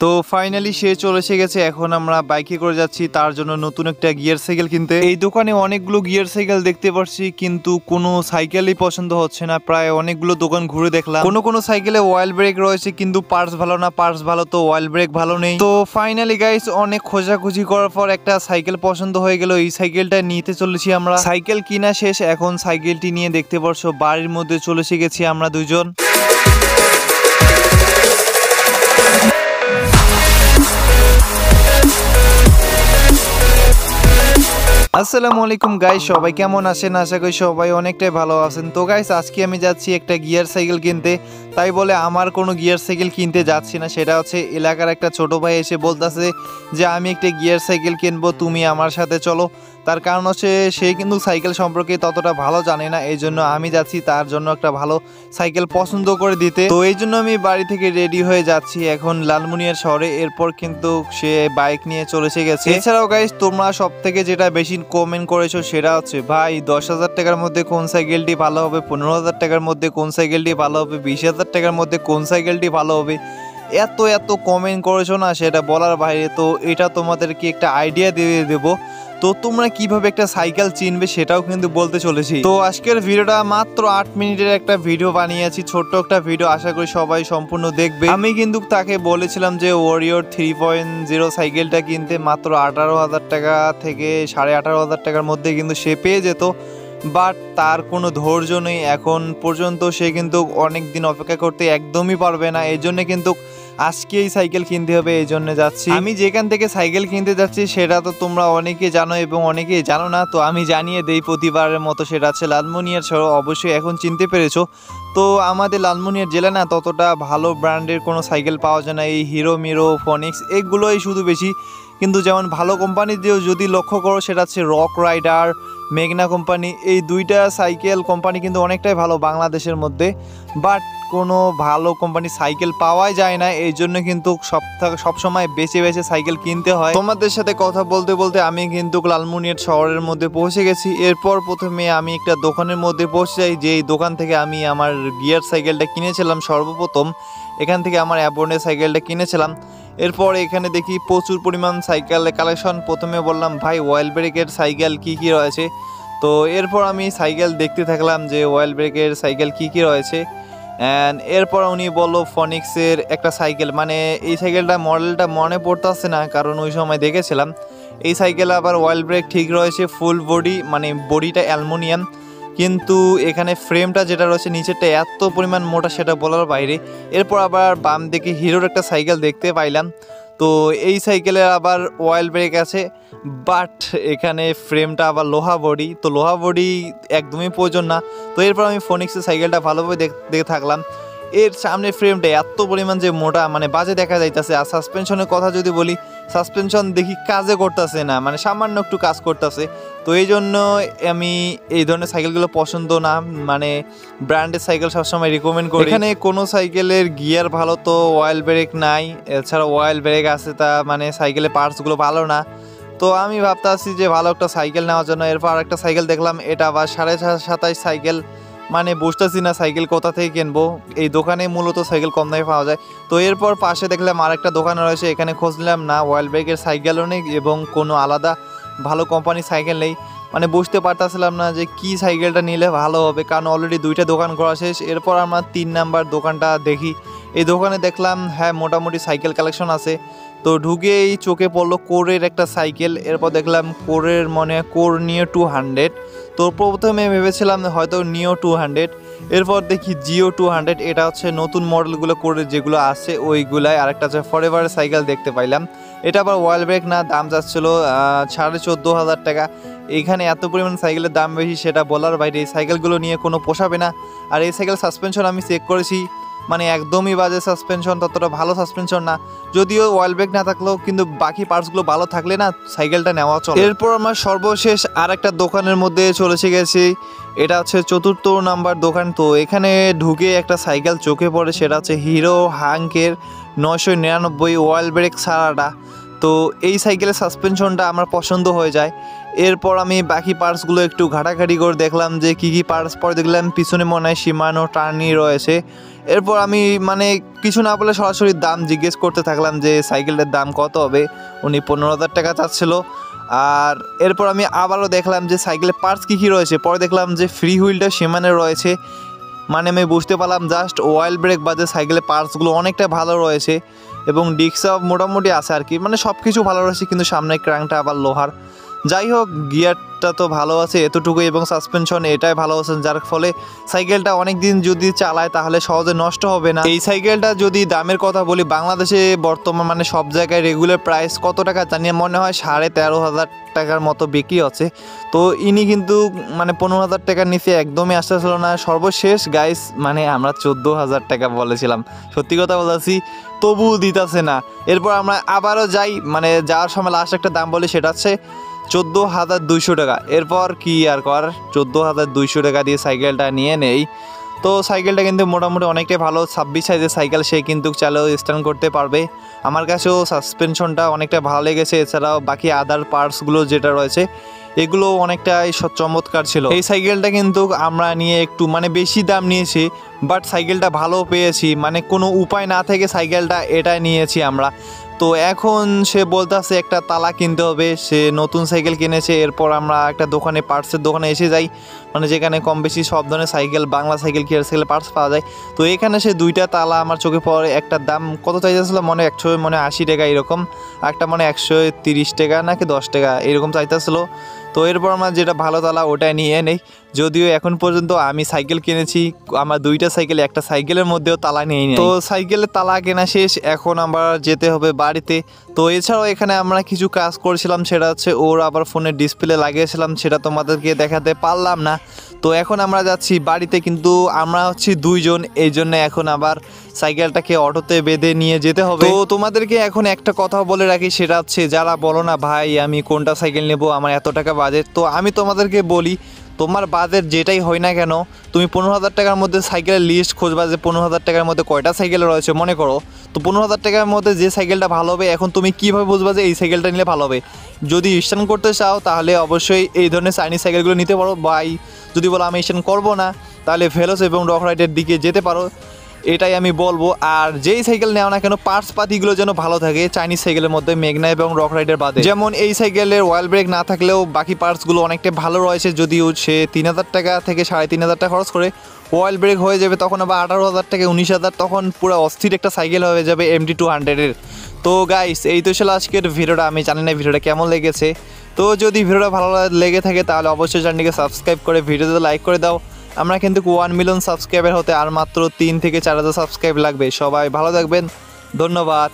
তো ফাইনালি সে চলে এসে গেছে। এখন আমরা বাইকে করে যাচ্ছি তার জন্য নতুন একটা গিয়ার সাইকেল কিনতে। এই দোকানে অনেকগুলো গিয়ার সাইকেল দেখতে পাচ্ছি, কিন্তু কোনো সাইকেলই পছন্দ হচ্ছে না। প্রায় অনেকগুলো দোকান ঘুরে দেখলাম, কোনো সাইকেলে অয়েল ব্রেক রয়েছে কিন্তু পার্টস ভালো না, পার্টস ভালো তো অয়েল ব্রেক ভালো নেই। তো ফাইনালি গাইস অনেক খোঁজাখুঁজি করার পর একটা সাইকেল পছন্দ হয়ে গেল। এই সাইকেলটা নিতে চলেছি আমরা। সাইকেল কিনা শেষ, এখন সাইকেলটি নিয়ে দেখতে পারছো বাড়ির মধ্যে চলে এসে গেছি আমরা দুজন। আসসালামু আলাইকুম গাইস, সবাই কেমন আছেন? আশা করি সবাই অনেকটাই ভালো আছেন। তো গাইস আজকে আমি যাচ্ছি একটা গিয়ার সাইকেল কিনতে। তাই বলে আমার কোনো গিয়ার সাইকেল কিনতে যাচ্ছি না, সেটা হচ্ছে এলাকার একটা ছোট ভাই এসে বলতেছে যে আমি একটা গিয়ার সাইকেল কিনবো, তুমি আমার সাথে চলো। তার কারণ হচ্ছে সে কিন্তু সাইকেল সম্পর্কে ততটা ভালো জানে না, এই জন্য আমি যাচ্ছি তার জন্য একটা ভালো সাইকেল পছন্দ করে দিতে। তো এই জন্য আমি বাড়ি থেকে রেডি হয়ে যাচ্ছি এখন লালমনিরহাট শহরে। এরপর কিন্তু সে বাইক নিয়ে চলে এসে গেছে। এছাড়াও গাইস তোমরা সব থেকে যেটা বেশি কমেন্ট করেছো সেটা হচ্ছে ভাই 10,000 টাকার মধ্যে কোন সাইকেলটি ভালো হবে, 15,000 টাকার মধ্যে কোন সাইকেলটি ভালো হবে, 20,000 টাকার মধ্যে কোন সাইকেলটি ভালো হবে। এত কমেন্ট করেছো না, সেটা বলার বাইরে। তো এটা তোমাদেরকে একটা আইডিয়া দিয়ে দেবো, তো তোমরা কিভাবে একটা সাইকেল চিনবে সেটাও কিন্তু বলতে চলেছি। তো আজকের ভিডিওটা মাত্র 8 মিনিটের একটা ভিডিও বানিয়েছি, ছোট্ট একটা ভিডিও, আশা করি সবাই সম্পূর্ণ দেখবে। আমি কিন্তু তাকে বলেছিলাম যে ওয়ারিয়র 3.0 সাইকেলটা কিনতে মাত্র 18,000 টাকা থেকে 18,500 টাকার মধ্যে কিন্তু সে পেয়ে যেত, বাট তার কোনো ধৈর্য নেই এখন পর্যন্ত। সে কিন্তু অনেক দিন অপেক্ষা করতে একদমই পারবে না, এই জন্য কিন্তু আজকেই সাইকেল কিনতে হবে, এই জন্য যাচ্ছি। আমি যেখান থেকে সাইকেল কিনতে যাচ্ছি সেটা তো তোমরা অনেকে জানো এবং অনেকেই জানো না, তো আমি জানিয়ে দেই প্রতিবারের মতো। সেটা আছে লালমনিরহাট শহর, অবশ্যই এখন চিনতে পেরেছো। তো আমাদের লালমনিরহাট জেলা না ততটা ভালো ব্র্যান্ডের কোনো সাইকেল পাওয়া যায় না, এই হিরো মিরো ফনিক্স এগুলোই শুধু বেশি। কিন্তু যেমন ভালো কোম্পানি দিয়েও যদি লক্ষ্য করো সেটা হচ্ছে রক রাইডার, মেঘনা কোম্পানি, এই দুইটা সাইকেল কোম্পানি কিন্তু অনেকটাই ভালো বাংলাদেশের মধ্যে, বাট কোনো ভালো কোম্পানি সাইকেল পাওয়াই যায় না। এই জন্য কিন্তু সবসময় বেছে বেছে সাইকেল কিনতে হয়। তোমাদের সাথে কথা বলতে বলতে আমি কিন্তু লালমনিরহাট শহরের মধ্যে পৌঁছে গেছি। এরপর প্রথমে আমি একটা দোকানের মধ্যে পৌঁছে যাই, যেই দোকান থেকে আমি আমার গিয়ার সাইকেলটা কিনেছিলাম সর্বপ্রথম। এখান থেকে আমার অ্যাবনের সাইকেলটা কিনেছিলাম। এরপর এখানে দেখি প্রচুর পরিমাণ সাইকেলের কালেকশন। প্রথমে বললাম ভাই অয়েল ব্রেকের সাইকেল কি কি রয়েছে। তো এরপর আমি সাইকেল দেখতে থাকলাম যে অয়েল ব্রেকের সাইকেল কি কি রয়েছে। অ্যান্ড এরপর উনি বললো ফনিক্সের একটা সাইকেল, মানে এই সাইকেলটা মডেলটা মনে পড়তেছে না কারণ ওই সময় দেখেছিলাম। এই সাইকেলে আবার অয়েল ব্রেক ঠিক রয়েছে, ফুল বডি, মানে বডিটা অ্যালুমিনিয়াম, কিন্তু এখানে ফ্রেমটা যেটা রয়েছে নিচেরটা এত পরিমাণ মোটা সেটা বলার বাইরে। এরপর আবার বাম দিকে হিরোর একটা সাইকেল দেখতে পাইলাম। তো এই সাইকেলের আবার অয়েল ব্রেক আছে, বাট এখানে ফ্রেমটা আবার লোহা বডি, তো লোহা বডি একদমই প্রয়োজন না। তো এরপর আমি ফনিক্সের সাইকেলটা ভালোভাবে দেখতে থাকলাম। এর সামনে ফ্রেমটা এত পরিমাণ যে মোটা, মানে বাজে দেখা যাইতেছে। আর সাসপেনশনের কথা যদি বলি, সাসপেনশন দেখি কাজে করতেছে না, মানে সামান্য একটু কাজ করতেছে। তো এই জন্য আমি এই ধরনের সাইকেলগুলো পছন্দ না, মানে ব্র্যান্ডের সাইকেল সবসময় রিকমেন্ড করি। এখানে কোনো সাইকেলের গিয়ার ভালো তো অয়েল ব্রেক নাই, এছাড়া অয়েল ব্রেক আছে তা মানে সাইকেলের পার্টসগুলো ভালো না। তো আমি ভাবতেছি যে ভালো একটা সাইকেল নেওয়ার জন্য। এরপর আরেকটা সাইকেল দেখলাম, এটা আবার 27.5 সাইকেল, মানে বুঝতেছি না সাইকেল কোথা থেকে কিনবো। এই দোকানে মূলত সাইকেল কম দামে পাওয়া যায়। তো এরপর পাশে দেখলাম আরেকটা দোকান রয়েছে, এখানে খোঁজ নিলাম না, অয়েল ব্রেকের সাইকেলও নেই এবং কোনো আলাদা ভালো কোম্পানির সাইকেল নেই। মানে বুঝতে পারতেছিলাম না যে কি সাইকেলটা নিলে ভালো হবে, কারণ অলরেডি দুইটা দোকান করা শেষ। এরপর আমরা 3 নাম্বার দোকানটা দেখি। এই দোকানে দেখলাম হ্যাঁ মোটামুটি সাইকেল কালেকশন আছে। তো ঢুকেই চোখে পড়লো কোরের একটা সাইকেল। এরপর দেখলাম কোরের মনে কোর নিও 200। তো প্রথমে ভেবেছিলাম হয়তো নিও 200, এরপর দেখি জিও 200। এটা হচ্ছে নতুন মডেলগুলো করে যেগুলো আছে ওইগুলাই। আরেকটা হচ্ছে ফরএভারের সাইকেল দেখতে পাইলাম, এটা আবার অয়েল ব্রেক না, দাম যাচ্ছিল 14,500 টাকা। এইখানে এত পরিমাণ সাইকেলের দাম বেশি সেটা বলার বাইরে। এই সাইকেলগুলো নিয়ে কোনো পোষাবে না। আর এই সাইকেল সাসপেনশন আমি চেক করেছি, মানে একদমই বাজে সাসপেনশন, ততটা ভালো সাসপেনশন না। যদিও অয়েল ব্রেক না থাকলেও কিন্তু বাকি পার্টসগুলো ভালো থাকলে না সাইকেলটা নেওয়া চলে। এরপর আমরা সর্বশেষ আরেকটা দোকানের মধ্যে চলে এসে গেছি, এটা হচ্ছে 4র্থ নাম্বার দোকান। তো এখানে ঢুকে একটা সাইকেল চোখে পড়ে, সেটা হচ্ছে হিরো হাঙ্কের 999 অয়েল ব্রেক ছাড়াটা। তো এই সাইকেলের সাসপেনশনটা আমার পছন্দ হয়ে যায়। এরপর আমি বাকি পার্টসগুলো একটু ঘাটাঘাটি করে দেখলাম যে কী কী পার্টস। পরে দেখলাম পিছনে মনে হয় শিমানো টার্নি রয়েছে, এরপর আমি মানে কিছু না বলে সরাসরি দাম জিজ্ঞেস করতে থাকলাম যে সাইকেলটার দাম কত হবে। উনি 15,000 টাকা চাচ্ছিল। আর এরপর আমি আবারও দেখলাম যে সাইকেলের পার্টস কী কী রয়েছে। পরে দেখলাম যে ফ্রি হুইলটা সীমানের রয়েছে। মানে আমি বুঝতে পারলাম জাস্ট অয়েল ব্রেক বাদে সাইকেলের পার্টসগুলো অনেকটা ভালো রয়েছে এবং ডিস্কও মোটামুটি আছে আর কি, মানে সব কিছু ভালো রয়েছে, কিন্তু সামনের ক্র্যাঙ্কটা আবার লোহার। যাই হোক, গিয়ারটা তো ভালো আছে এতটুকুই এবং সাসপেনশন এটাই ভালো আছে, যার ফলে সাইকেলটা অনেক দিন যদি চালায় তাহলে সহজে নষ্ট হবে না। এই সাইকেলটা যদি দামের কথা বলি, বাংলাদেশে বর্তমান মানে সব জায়গায় রেগুলার প্রাইস কত টাকা জানি মনে হয় 13,500 টাকার মতো বিক্রি হচ্ছে। তো ইনি কিন্তু মানে 15,000 টাকার নিচে একদমই আসতেছিল না। সর্বশেষ গাইস মানে আমরা 14,000 টাকা বলেছিলাম, সত্যি কথা বলতেছি, তবুও দিতেছে না। এরপর আমরা আবারও যাই, মানে যাওয়ার সময় লাস্ট একটা দাম বলি, সেটা হচ্ছে 14,200 টাকা। এরপর কি আর কর, 14,200 টাকা দিয়ে সাইকেলটা নিয়ে নেই। তো সাইকেলটা কিন্তু মোটামুটি অনেকটাই ভালো, 26 সাইজের সাইকেল, সে কিন্তু চালেও স্ট্যান্ড করতে পারবে। আমার কাছেও সাসপেনশনটা অনেকটা ভালো লেগেছে, এছাড়াও বাকি আদার পার্টসগুলো যেটা রয়েছে এগুলো অনেকটাই চমৎকার ছিল। এই সাইকেলটা কিন্তু আমরা নিয়ে একটু মানে বেশি দাম নিয়েছি, বাট সাইকেলটা ভালো পেয়েছি, মানে কোনো উপায় না থেকে সাইকেলটা এটা নিয়েছি আমরা। তো এখন সে বলতেছে একটা তালা কিনতে হবে, সে নতুন সাইকেল কিনেছে। এরপর আমরা একটা দোকানে, পার্টসের দোকানে এসে যাই, মানে যেখানে কম বেশি সব ধরনের cycle, Bangla cycle, gear cycle parts পাওয়া যায়। তো এখানে সে দুইটা তালা আমার চোখে পড়ে। একটা দাম কত চাইতেছিল, মনে 180 টাকা এরকম, একটা মনে 130 টাকা নাকি 10 টাকা এরকম চাইতেছিল। তো এরপর আমরা যেটা ভালো তালা ওটাই নিয়ে নেই। যদিও এখন পর্যন্ত আমি সাইকেল কিনেছি, আমার দুইটা সাইকেল, একটা সাইকেলের মধ্যেও তালা নিয়ে নিই। তো সাইকেলের তালা কেনা শেষ, এখন আবার যেতে হবে বাড়িতে। তো এছাড়াও এখানে আমরা কিছু কাজ করেছিলাম, সেটা হচ্ছে ওর আবার ফোনের ডিসপ্লে লাগিয়েছিলাম, সেটা তোমাদেরকে দেখাতে পারলাম না। তো এখন আমরা যাচ্ছি বাড়িতে, কিন্তু আমরা হচ্ছি দুইজন, এই জন্য এখন আবার সাইকেলটাকে অটোতে বেঁধে নিয়ে যেতে হবে। তো তোমাদেরকে এখন একটা কথা বলে রাখি, সেটা হচ্ছে যারা বলো না ভাই আমি কোনটা সাইকেল নেব, আমার এত টাকা বাজেট, তো আমি তোমাদেরকে বলি তোমার বাজেট যেটাই হয় না কেন, তুমি 15,000 টাকার মধ্যে সাইকেলের লিস্ট খুঁজবা যে 15,000 টাকার মধ্যে কয়টা সাইকেল রয়েছে মনে করো। তো 15,000 টাকার মধ্যে যে সাইকেলটা ভালো হবে, এখন তুমি কীভাবে বুঝবা যে এই সাইকেলটা নিলে ভালো হবে। যদি স্ট্যান্ড করতে চাও তাহলে অবশ্যই এই ধরনের চাইনিজ সাইকেলগুলো নিতে পারো, ভাই যদি বলো আমি স্ট্যান্ড করবো না তাহলে ভেলোস এবং রক রাইডের দিকে যেতে পারো, এটাই আমি বলবো। আর যেই সাইকেল নেও না কেন পার্টস পাতিগুলো যেন ভালো থাকে চাইনিজ সাইকেলের মধ্যে, মেঘনা এবং রক রাইডার বাদে। যেমন এই সাইকেলের অয়েল ব্রেক না থাকলেও বাকি পার্টসগুলো অনেকটা ভালো রয়েছে, যদিও সে 3,000 টাকা থেকে 3,500 টাকা খরচ করে অয়েল ব্রেক হয়ে যাবে, তখন আবার 18,000 থেকে 19,000, তখন পুরো অস্থির একটা সাইকেল হয়ে যাবে MT200-এর। তো গাইস এই তো ছিল আজকের ভিডিওটা, আমি জানি না ভিডিওটা কেমন লেগেছে। তো যদি ভিডিওটা ভালো লেগে থাকে তাহলে অবশ্যই চ্যানেলটিকে সাবস্ক্রাইব করে ভিডিওতে লাইক করে দাও। আমরা কিন্তু 1 মিলিয়ন সাবস্ক্রাইবার হতে আর মাত্র 3 থেকে 4 হাজার সাবস্ক্রাইব লাগবে। সবাই ভালো থাকবেন, ধন্যবাদ।